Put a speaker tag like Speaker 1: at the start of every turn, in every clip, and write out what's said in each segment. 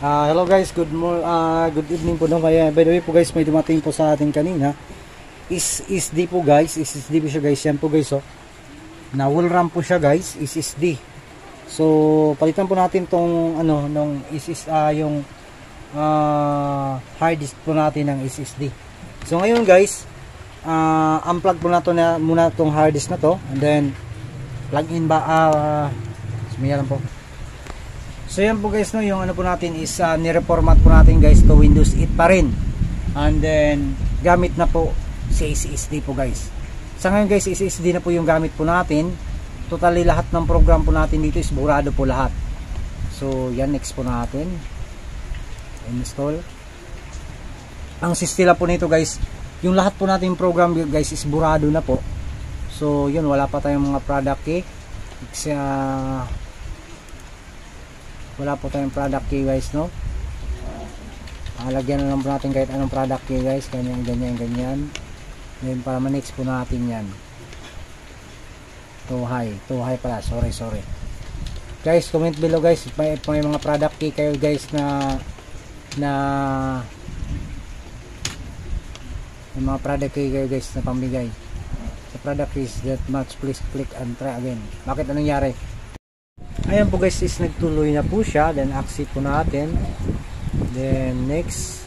Speaker 1: Hello guys, good evening po no. Kaya by the way po guys, may dumating po sa atin kanina. SSD po guys, SSD po siya guys. Yan po guys oh. Na whole RAM po siya guys, SSD. So, palitan po natin tong nung yung hard disk po natin ng SSD. So ngayon guys, unplug po natin muna tong hard disk na to, and then plug in sumiya lang po. So yan po guys no, yung po natin is ni-reformat po natin guys to Windows 8 pa rin. And then gamit na po si SSD po guys. Sa ngayon guys, SSD na po yung gamit po natin. Totally lahat ng program po natin dito is burado po lahat. So yan, next po natin. Install. Ang sistema po nito guys, yung lahat po natin program guys is burado na po. So yun, wala pa tayong mga product key. Wala po tayong product key guys no. Lagyan na lang po natin kahit anong product key guys, ganyan. Then para ma-next po natin yan. Too high pala, sorry guys. Comment below guys, may mga product key kayo guys na may mga product key kayo guys na pambigay. The product is that much, please click and try again. Bakit anong nangyari? Ayan po guys, is nagtuloy na po siya. Then exit po natin. Then next.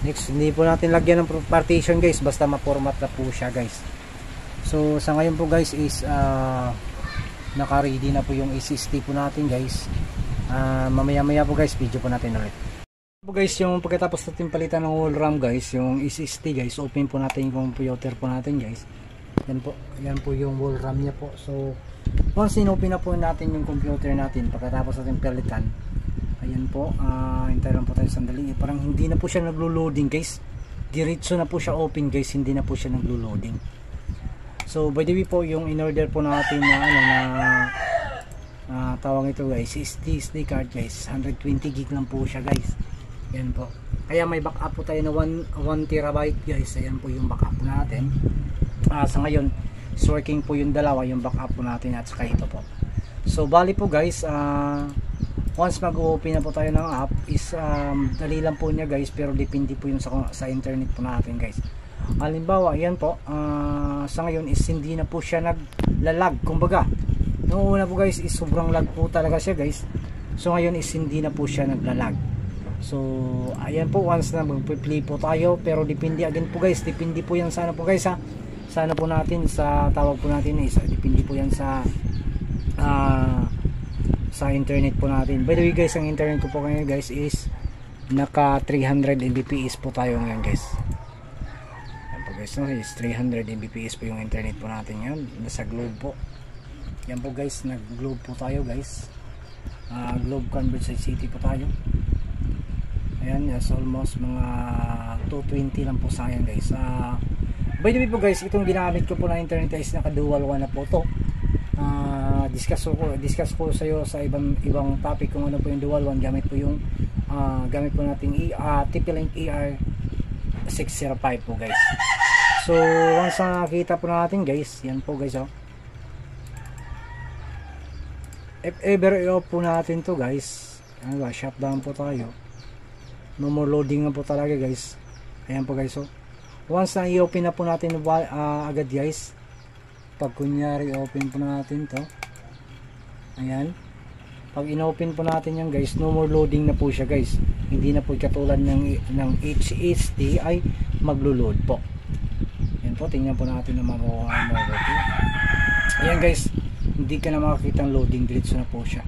Speaker 1: Next, hindi po natin lagyan ng partition guys, basta ma-format na po siya guys. So sa ngayon po guys is naka-ready na po yung SSD po natin guys. Mamaya po guys, video po natin ulit. Po guys, yung pagkatapos natin palitan ng whole RAM guys, yung SSD guys, open po natin yung computer po natin guys. Yan po yung whole RAM niya po. So once in-open na po natin yung computer natin, pagkatapos natin palitan, ayan po, hintay lang po tayo sandali. Parang hindi na po siya naglo-loading guys. Diretso na po siya open guys, hindi na po siya naglo-loading. So by the way po, yung in-order po natin na tawag ito guys, SD card guys, 120 gig lang po siya guys. Yan po. Kaya may backup po tayo na 1 terabyte guys. Ayan po yung backup natin. Sa ngayon is working po yung dalawa, yung backup po natin at saka ito po. So bali po guys, once mag-open na po tayo ng app is dali lang po niya guys, pero depende po yun sa internet po natin guys. Halimbawa ayan po, sa ngayon is hindi na po siya naglalag. Kumbaga noong una po guys is sobrang lag po talaga siya guys. So ngayon is hindi na po siya naglalag. So ayan po, once na mag-play po tayo, pero depende again po guys, depende po yan sana po guys sana po natin sa tawag po natin is depende po yan sa internet po natin. By the way guys, ang internet ko po ngayon guys is naka 300 Mbps po tayo ngayon guys. Yan po guys no, is 300 Mbps po yung internet po natin yan, nasa Globe po. Yan po guys, nag Globe po tayo guys. Globe Converside City po tayo. Ayan, yes, almost mga 220 lang po sa akin guys. By the way po guys, itong ginamit ko po na internet is naka dual one na po to. Discuss ko sa iyo sa ibang topic kung ano po yung dual one. Gamit po nating TP-Link ER605 po guys. So once nakita po natin guys, yan po guys oh. If ever i-off po natin to guys, ano ba, shutdown po tayo. No more loading na po talaga guys. Ayan po guys oh. Once na i-open na po natin agad guys, pag kunyari i-open po natin to, ayan, pag in-open po natin yan guys, no more loading na po siya guys. Hindi na po katulad ng HSD ay maglo-load po. Yan po, tingnan po natin naman kung ano. Ayan guys, hindi ka na makakita ng loading, diretso na po siya.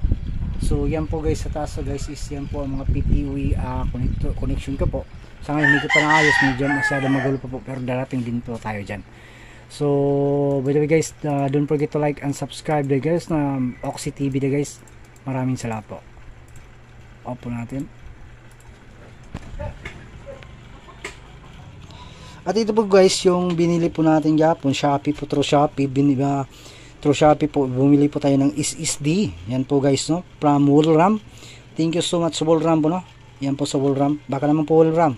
Speaker 1: So yan po guys, sa taas guys is yan po ang mga PPUE connection ko po. Sa ngayon hindi ko pa naayos, medyo masyado magulo pa po, pero darating din po tayo dyan. So by the way guys, don't forget to like and subscribe there guys na Oxy TV there guys. Maraming salamat po. Off po natin. At ito po guys, yung binili po natin gapon, Shopee po, through Shopee, po, bumili po tayo ng SSD. Yan po guys no, from whole RAM. Thank you so much sa whole RAM po no. Yan po sa whole RAM. Baka naman po whole RAM.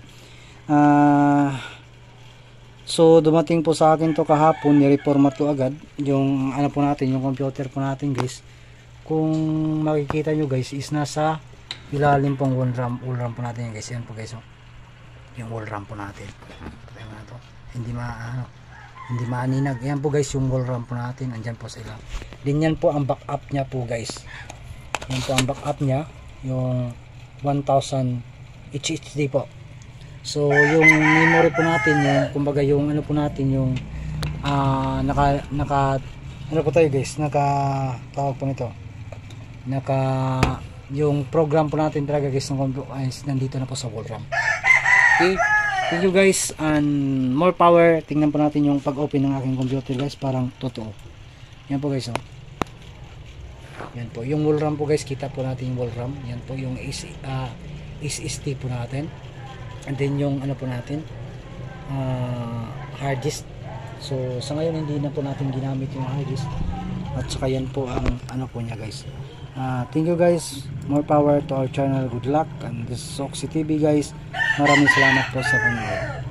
Speaker 1: So dumating po sa akin to kahapon, ni-reformat to agad yung ano po natin, yung computer po natin guys. Kung makikita nyo guys is nasa ilalim pong wall RAM po natin guys. Yan po guys, oh. Yung wall RAM po natin. Patay mo na to. Hindi maaninag. Yan po guys yung wall RAM po natin. Andyan po sa ilalim. Din yan po ang backup nya po guys. Yan po ang backup nya. Yung 1000 HHD po. So yung memory po natin, yung kumbaga yung ano po natin, yung ano po tayo guys, tawag po nito, yung program po natin talaga guys ng computer nandito na po sa wall RAM. Okay, thank you guys, and more power. Tingnan po natin yung pag-open ng aking computer guys, parang totoo. Yan po guys, oh. Yan po yung wall RAM po guys, kita po natin yung wall RAM. Yan po yung SSD po natin. And then yung ano po natin, hard disk. So sa ngayon hindi na po natin ginamit yung hard disk. At saka yan po ang ano po niya guys. Thank you guys, more power to our channel. Good luck, and this is Oxy TV guys. Maraming salamat po sa panonood.